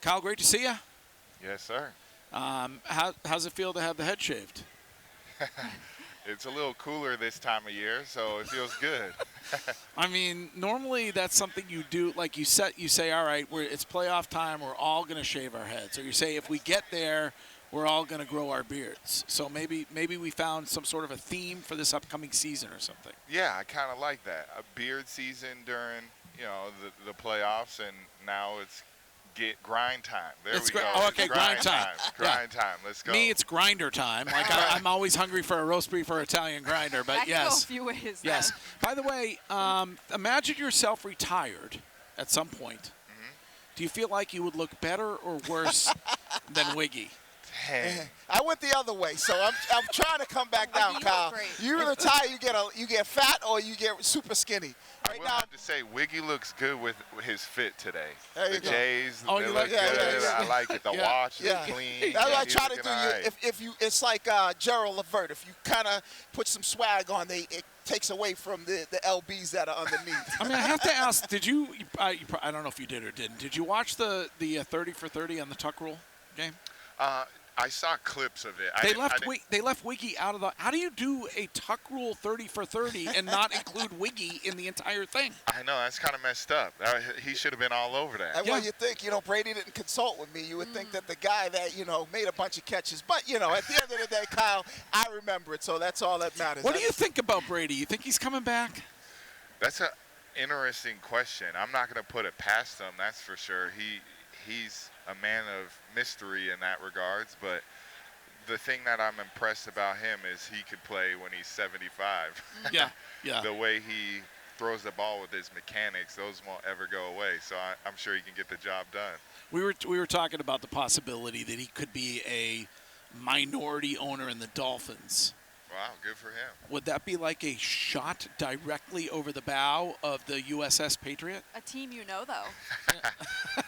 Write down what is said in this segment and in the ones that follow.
Kyle, great to see you. Yes, sir. How's it feel to have the head shaved? It's a little cooler this time of year, so it feels good. I mean, normally that's something you do. Like you say, all right, it's playoff time. We're all going to shave our heads. Or you say, if we get there, we're all going to grow our beards. So maybe we found some sort of a theme for this upcoming season or something. Yeah, I kind of like that. A beard season during, the playoffs, and now it's get grind time. There we go. Oh, okay, grind time. Grind time. Let's go. Me, it's grinder time. Like I'm always hungry for a roast beef or Italian grinder, but that yes. That can go a few ways. Yes. By the way, imagine yourself retired at some point. Mm-hmm. Do you feel like you would look better or worse than Wiggy? Dang. I went the other way, so I'm trying to come back down, you Kyle. look great. You retire, you get fat or you get super skinny. I will have to say, Wiggy looks good with his fit today. There you The go. J's, Oh, they you look like- good. yeah. I like it. The wash is clean. That's what I He's try to looking do. all right. If you, it's like Gerald Levert. If you kind of put some swag on, it takes away from the lbs that are underneath. I mean, I have to ask, did you I don't know if you did or didn't. Did you watch the 30 for 30 on the tuck rule game? I saw clips of it. They left Wiggy out of the. How do you do a tuck rule 30 for 30 and not include Wiggy in the entire thing? I know, that's kind of messed up. He should have been all over that. And what you think, Brady didn't consult with me. You would think that the guy that, made a bunch of catches. But, at the end of the day, Kyle, I remember it, so that's all that matters. What do you think about Brady? You think he's coming back? That's an interesting question. I'm not going to put it past him, that's for sure. He's a man of mystery in that regards, but the thing that I'm impressed about him is he could play when he's 75. Yeah. The way he throws the ball with his mechanics, those won't ever go away. So I'm sure he can get the job done. We were talking about the possibility that he could be a minority owner in the Dolphins. Wow, good for him. Would that be like a shot directly over the bow of the USS Patriot? A team though.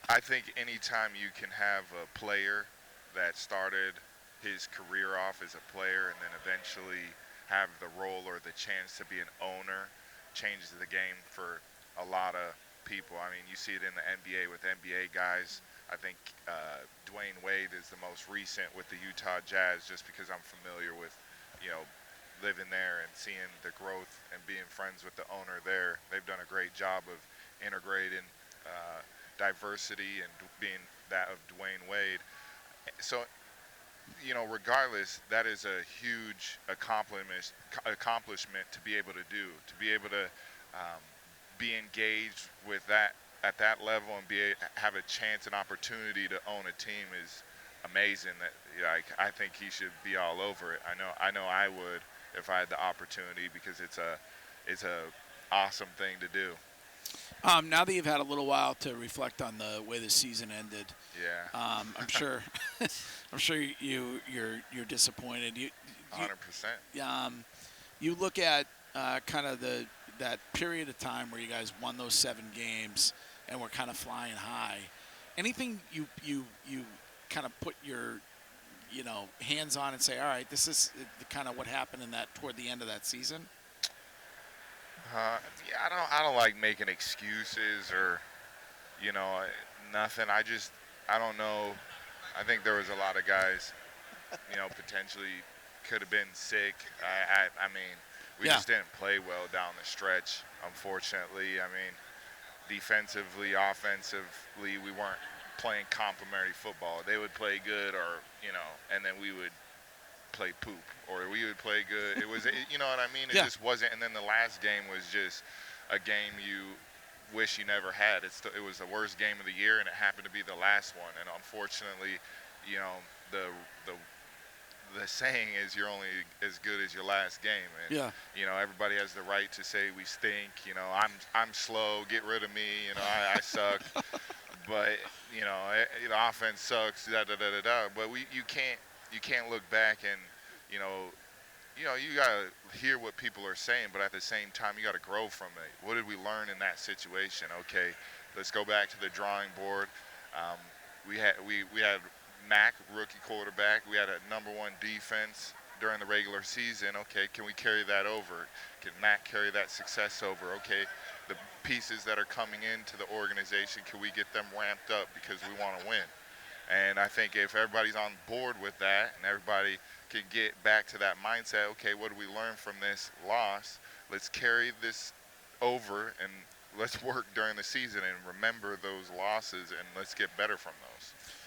I think anytime you can have a player that started his career off as a player and then eventually have the role or the chance to be an owner changes the game for a lot of people. I mean, you see it in the NBA with NBA guys. I think Dwayne Wade is the most recent with the Utah Jazz, just because I'm familiar with, living there and seeing the growth and being friends with the owner there. They've done a great job of integrating diversity and being that of Dwayne Wade. So, regardless, that is a huge accomplishment to be able to do, to be able to be engaged with that at that level and have a chance and opportunity to own a team is amazing. That I think he should be all over it. I know I would if I had the opportunity, because it's a awesome thing to do. Now that you've had a little while to reflect on the way the season ended, yeah, I'm sure you're disappointed. 100%. You look at kind of that period of time where you guys won those 7 games and were kind of flying high. Anything you kind of put your hands on and say, all right, this is kind of what happened in that toward the end of that season? Yeah, I don't like making excuses or, nothing. I don't know. I think there was a lot of guys, potentially could have been sick. I mean, we just didn't play well down the stretch, unfortunately. I mean, defensively, offensively, we weren't playing complementary football. They would play good and then we would play poop, or we would play good. It was, you know what I mean? It just wasn't. And then the last game was just a game you wish you never had. It was the worst game of the year, and it happened to be the last one. And unfortunately, the saying is you're only as good as your last game. And, everybody has the right to say we stink. I'm slow. Get rid of me. I suck. But the offense sucks. But you can't look back and you gotta hear what people are saying, but at the same time you gotta grow from it. What did we learn in that situation? Okay, let's go back to the drawing board. We had Mac, rookie quarterback. We had a #1 defense during the regular season. Okay, can we carry that over? Can Mac carry that success over? Okay, the pieces that are coming into the organization, can we get them ramped up because we want to win? And I think if everybody's on board with that and everybody can get back to that mindset, okay, what do we learn from this loss? Let's carry this over and let's work during the season and remember those losses and let's get better from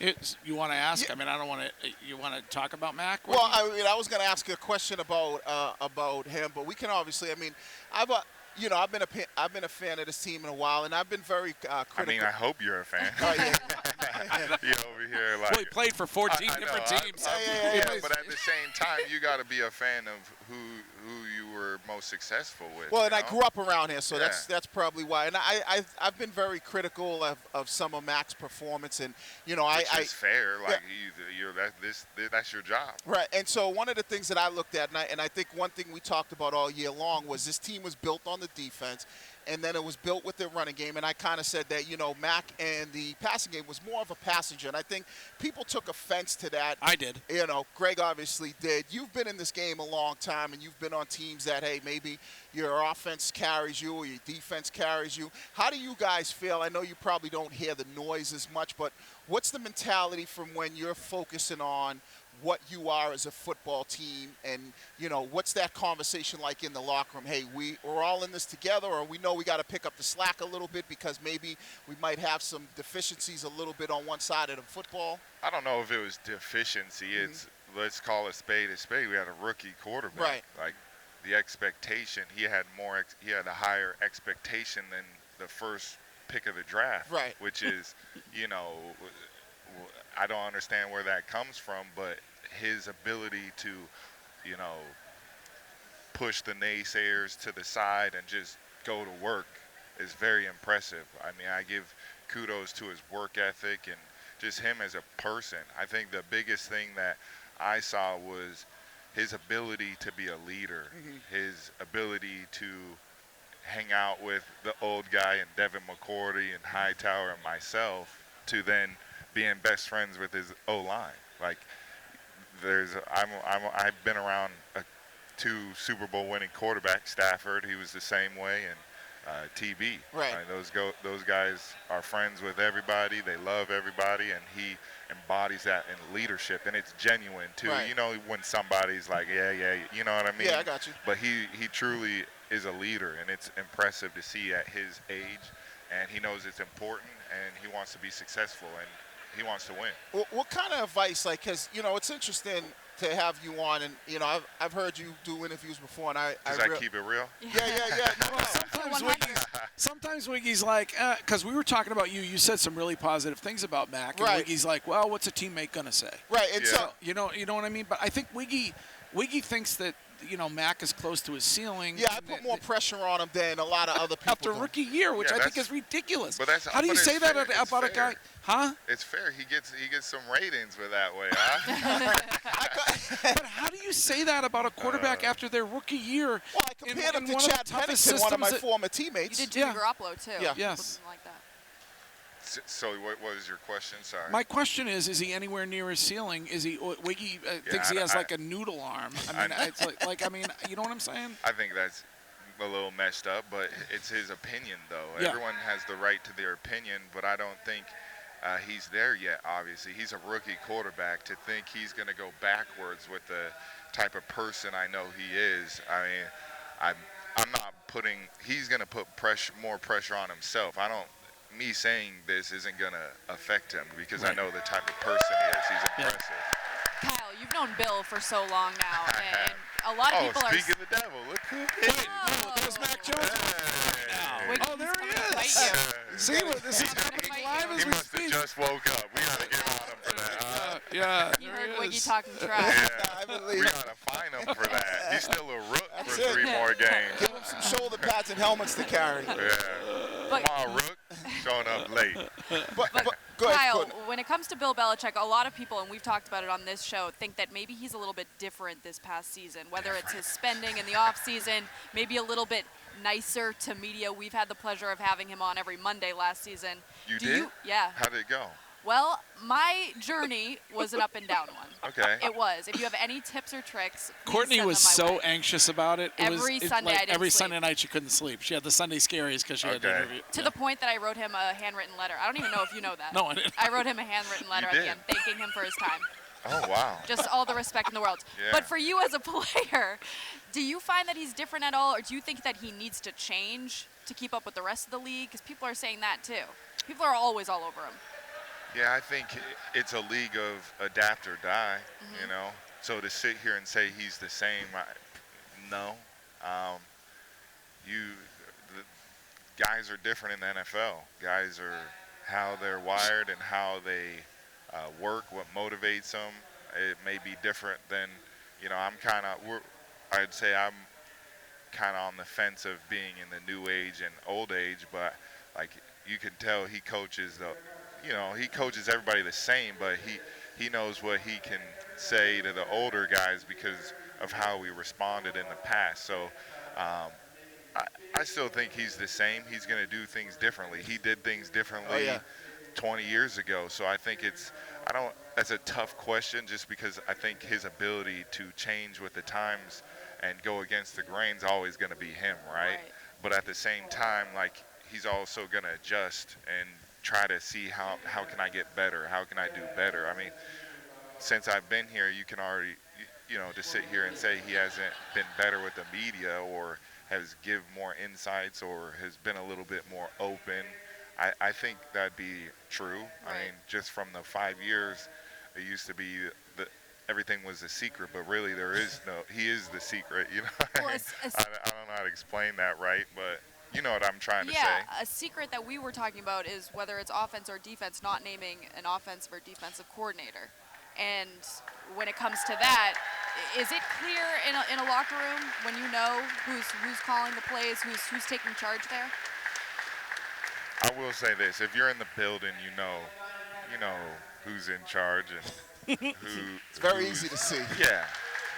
those. You want to ask? Yeah. I mean, I don't want to. You want to talk about Mac? Well, I mean, I was going to ask you a question about him, but we can obviously. I mean, I've been a fan of this team in a while, and I've been very critical. I mean, I hope you're a fan. Oh, yeah. You're over here like. Well, he played for 14 different teams. Yeah, but at the same time, you got to be a fan of who you were most successful with. Well, and I grew up around here, so that's probably why. And I've been very critical of some of Mac's performance, and Which is fair. Like that's your job. Right. And so one of the things that I looked at, and I think one thing we talked about all year long was this team was built on the defense, and then it was built with their running game. And I kind of said that, Mac and the passing game was more of a passenger. And I think people took offense to that. I did. Greg obviously did. You've been in this game a long time, and you've been on teams that, hey, maybe your offense carries you or your defense carries you. How do you guys feel? I know you probably don't hear the noise as much, but what's the mentality from when you're focusing on what you are as a football team, and what's that conversation like in the locker room? Hey, we're all in this together, or we know we got to pick up the slack a little bit because maybe we might have some deficiencies a little bit on one side of the football? I don't know if it was deficiency. It's, let's call a spade a spade. We had a rookie quarterback. Right. Like the expectation, he had a higher expectation than the first pick of the draft. Right. Which is, I don't understand where that comes from, but his ability to, push the naysayers to the side and just go to work is very impressive. I mean, I give kudos to his work ethic and just him as a person. I think the biggest thing that I saw was his ability to be a leader, his ability to hang out with the old guy and Devin McCourty and Hightower and myself to then being best friends with his O-line. Like, I've been around 2 Super Bowl winning quarterbacks. Stafford, he was the same way, and TB. Right. Those guys are friends with everybody. They love everybody, and he embodies that in leadership, and it's genuine too. Right. When somebody's like, yeah, you know what I mean? Yeah, I got you. But he truly is a leader, and it's impressive to see at his age, and he knows it's important, and he wants to be successful, and he wants to win. What kind of advice, because it's interesting to have you on, and I've heard you do interviews before, and I keep it real. Yeah. No. Sometimes Wiggy's like, because we were talking about you. You said some really positive things about Mac, and right. Wiggy's like, well, what's a teammate gonna say? Right. And yeah. so you know what I mean. But I think Wiggy thinks that Mac is close to his ceiling. Yeah, I put more pressure on him than a lot of other people. After rookie year, which I think is ridiculous. But how do you say that about a guy? Huh? It's fair. He gets some ratings with that way, huh? But how do you say that about a quarterback after their rookie year? Well, I compared him to Chad Pennington, one of my former teammates. You did Jimmy Garoppolo too. Yeah. Yes. Something like that. So what was your question? Sorry. My question is he anywhere near his ceiling? Is he Wiggy thinks he has like a noodle arm? I mean, it's like you know what I'm saying? I think that's a little messed up, but it's his opinion, though. Yeah. Everyone has the right to their opinion, but I don't think he's there yet, obviously. He's a rookie quarterback. To think he's going to go backwards with the type of person I know he is, I mean, I'm not putting – he's going to put more pressure on himself. Me saying this isn't going to affect him because I know the type of person he is. He's impressive. Kyle, you've known Bill for so long now, and a lot of people are... speak of the devil. Look who it is. There's Mac Jones. Wiggy's There he coming to is. fight you. See, this is happening live as He we must have speak. just woke up. We got to get on him for that. Yeah. You there heard he Wiggy is. talking trash. Yeah, we got to fine him for that. He's still a rook That's for it. 3 more games. Give him some shoulder pads and helmets to carry. Yeah. But- Come on, Rook. Showing up late. But go ahead, Kyle, go ahead. when it comes to Bill Belichick, a lot of people, and we've talked about it on this show, think that maybe he's a little bit different this past season, whether it's his spending in the offseason, maybe a little bit nicer to media. We've had the pleasure of having him on every Monday last season. You did? Yeah. How did it go? Well, my journey was an up and down one. Okay. It was. If you have any tips or tricks, please Courtney send was them my so way. anxious about it. Every Sunday I didn't every sleep. Sunday night she couldn't sleep. She had the Sunday scaries because she had the Okay. interview. To the point that I wrote him a handwritten letter. I don't even know if you know that. No, I didn't. I wrote him a handwritten letter at did? the end, thanking him for his time. Oh, wow. Just all the respect in the world. Yeah. But for you as a player, do you find that he's different at all, or do you think that he needs to change to keep up with the rest of the league? Because people are saying that too. People are always all over him. Yeah, I think it's a league of adapt or die, you know. So to sit here and say he's the same, no. The guys are different in the NFL. Guys are how they're wired and how they work, what motivates them. It may be different than, I'd say I'm kind of on the fence of being in the new age and old age, but like you can tell he coaches he coaches everybody the same, but he knows what he can say to the older guys because of how we responded in the past. So I still think he's the same. He's going to do things differently. He did things differently 20 years ago. So I think that's a tough question just because I think his ability to change with the times and go against the grain is always going to be him, right? But at the same time, like, he's also going to adjust and try to see how can I get better? How can I do better? I mean, since I've been here, you can already, to sit here and say he hasn't been better with the media or has give more insights or has been a little bit more open. I think that'd be true. I mean, just from the 5 years, it used to be that everything was a secret, but really he is the secret, Well, I don't know how to explain that right, but you know what I'm trying to say. Yeah, a secret that we were talking about is whether it's offense or defense, not naming an offensive or defensive coordinator. And when it comes to that, is it clear in a locker room when you know who's calling the plays, who's taking charge there? I will say this: if you're in the building, you know who's in charge and who. It's very easy to see. Yeah,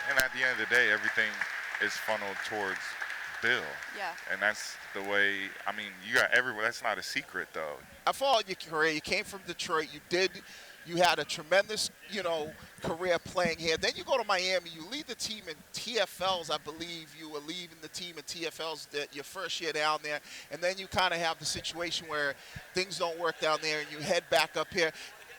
and at the end of the day, everything is funneled towards Bill. Yeah. And that's the way. I mean, you got everywhere. That's not a secret, though. I followed your career. You came from Detroit. You had a tremendous, career playing here. Then you go to Miami. You lead the team in TFLs. I believe you were leading the team in TFLs your first year down there. And then you kind of have the situation where things don't work down there and you head back up here.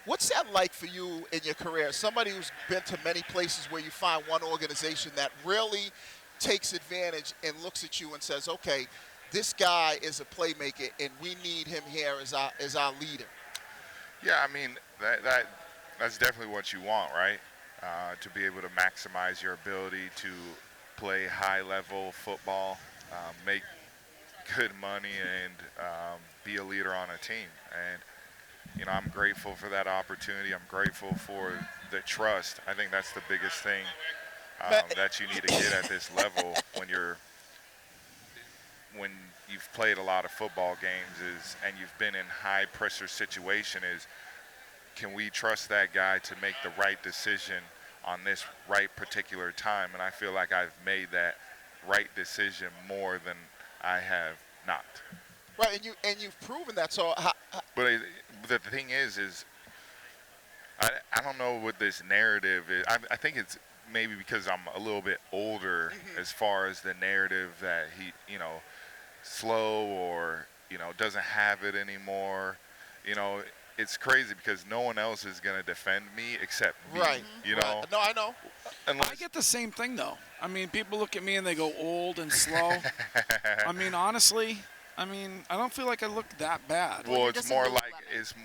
What's that like for you in your career? Somebody who's been to many places where you find one organization that really takes advantage and looks at you and says, okay, this guy is a playmaker and we need him here as our leader. Yeah, I mean, that's definitely what you want, right? To be able to maximize your ability to play high-level football, make good money, and be a leader on a team. And, I'm grateful for that opportunity. I'm grateful for the trust. I think that's the biggest thing that you need to get at this level when you've played a lot of football games and you've been in high-pressure situation can we trust that guy to make the right decision on this right particular time? And I feel like I've made that right decision more than I have not. Right, and you've proven that. So, But the thing is I don't know what this narrative is. I think it's maybe because I'm a little bit older as far as the narrative that he, slow or, doesn't have it anymore. It's crazy because no one else is going to defend me except me. right. Right. No, I know. I get the same thing, though. I mean, people look at me and they go old and slow. I mean, honestly, I don't feel like I look that bad. Well, it's more like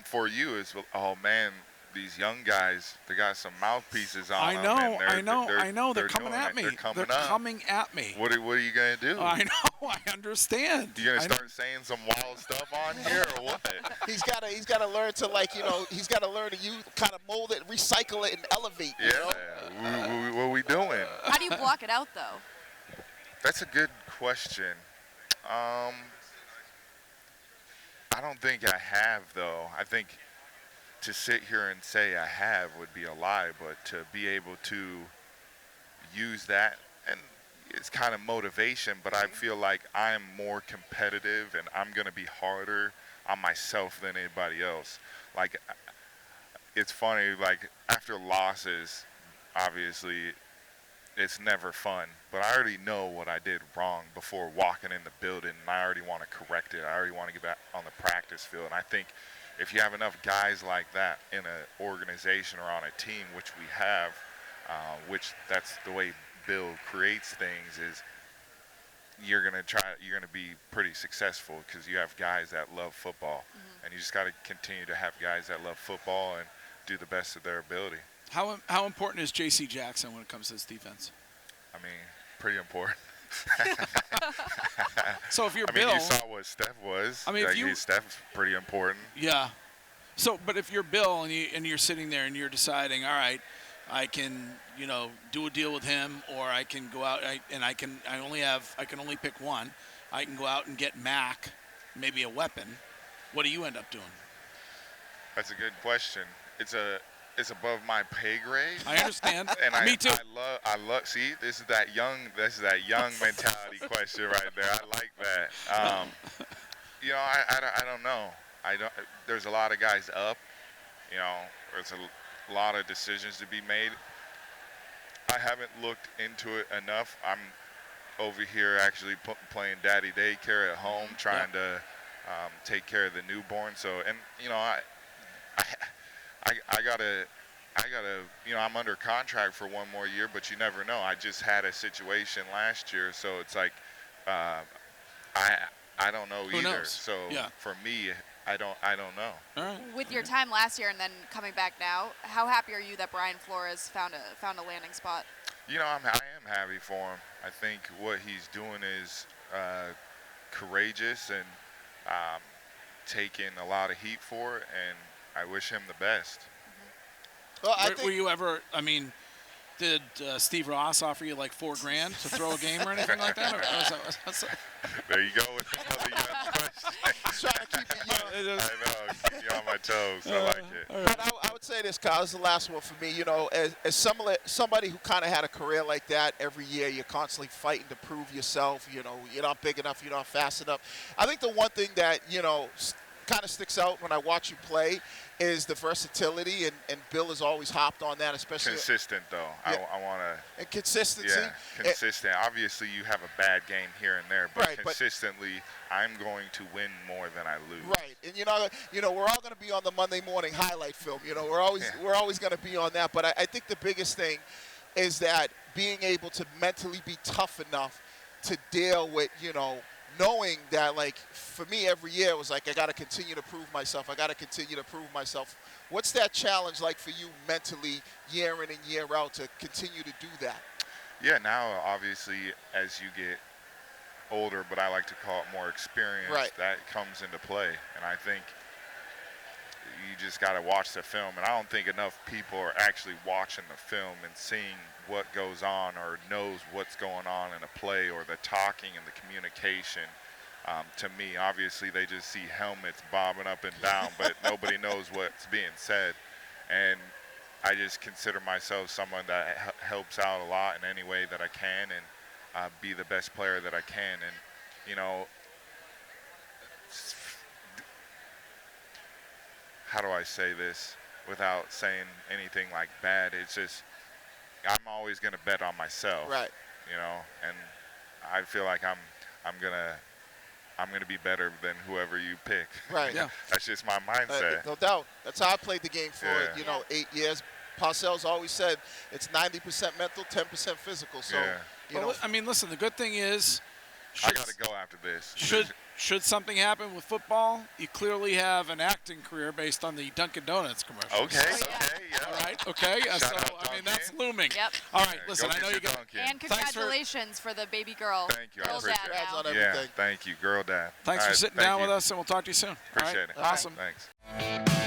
for you is, oh, man, these young guys, they got some mouthpieces on them. I know. They're coming at me. They're coming at me. What are you going to do? I know. I understand. You going to start saying some wild stuff on here or what? He's got to learn to he's got to learn to kind of mold it, recycle it, and elevate. Yeah. What are we doing? How do you block it out, though? That's a good question. I don't think I have, though. I think to sit here and say I have would be a lie, but to be able to use that, and it's kind of motivation, but I feel like I'm more competitive and I'm going to be harder on myself than anybody else. Like, it's funny, like after losses, obviously it's never fun, but I already know what I did wrong before walking in the building, and I already want to correct it. I already want to get back on the practice field. And I think if you have enough guys like that in an organization or on a team, which we have, which that's the way Bill creates things, is you're gonna be pretty successful because you have guys that love football, and you just got to continue to have guys that love football and do the best of their ability. How important is J.C. Jackson when it comes to this defense? I mean, pretty important. So if you're I mean, Bill, you saw what Steph was. I mean, if Steph's pretty important. Yeah. So, but if you're Bill and you're sitting there and you're deciding, all right, I can, do a deal with him, or I can go out I can only pick one. I can go out and get Mac, maybe a weapon. What do you end up doing? That's a good question. It's above my pay grade. I understand. And Me too. I love. See, this is that young mentality question right there. I like that. I don't know. There's a lot of guys up. There's a lot of decisions to be made. I haven't looked into it enough. I'm over here actually playing daddy daycare at home, trying to take care of the newborn. So, and I gotta, I'm under contract for one more year, but you never know. I just had a situation last year, so it's like, I don't know Who either. knows? So Yeah. for me, I don't know. All right. With your time last year and then coming back now, how happy are you that Brian Flores found a landing spot? I am happy for him. I think what he's doing is courageous and taking a lot of heat for it, and I wish him the best. Well, Were you ever? I mean, did Steve Ross offer you like $4,000 to throw a game or anything like that? There you go with another young question. trying to keep it young. I know, keep you on my toes. I like it. But I would say this, Kyle, this is the last one for me. As somebody who kind of had a career like that, every year you're constantly fighting to prove yourself. You're not big enough, you're not fast enough. I think the one thing that, kind of sticks out when I watch you play is the versatility, and Bill has always hopped on that, especially Consistent, though. Yeah. I want to. And consistency. Yeah, consistent. Obviously, you have a bad game here and there, but Right, consistently, I'm going to win more than I lose. Right, and we're all going to be on the Monday morning highlight film. We're always going to be on that. But I think the biggest thing is that being able to mentally be tough enough to deal with, knowing that, like, for me, every year it was like, I got to continue to prove myself. What's that challenge like for you mentally, year in and year out, to continue to do that? Yeah, now, obviously, as you get older, but I like to call it more experience, Right. that comes into play. And I think you just got to watch the film. And I don't think enough people are actually watching the film and seeing what goes on or knows what's going on in a play, or the talking and the communication. To me, obviously, they just see helmets bobbing up and down, but nobody knows what's being said. And I just consider myself someone that helps out a lot in any way that I can, and be the best player that I can. And, how do I say this without saying anything like bad? It's just, I'm always going to bet on myself. Right. And I feel like I'm gonna be better than whoever you pick. Right. Yeah. That's just my mindset. No doubt. That's how I played the game for, Yeah. 8 years. Parcells always said it's 90% mental, 10% physical. So, Yeah. I mean, listen. The good thing is, I gotta go after this. Should something happen with football, you clearly have an acting career based on the Dunkin' Donuts commercial. Okay. Yeah. All right. Okay. Shout So out, I mean, Dunkin'. that's looming. Yep. All right. Yeah, Listen, go I know get you your got. Dunkin'. And congratulations for the baby girl. Thank you. I Girl appreciate dad it. Congrats on now. everything. Yeah. Thank you, girl dad. Thanks All for right, sitting thank down you. with us, and we'll talk to you soon. All right? Appreciate it. Awesome. Thanks.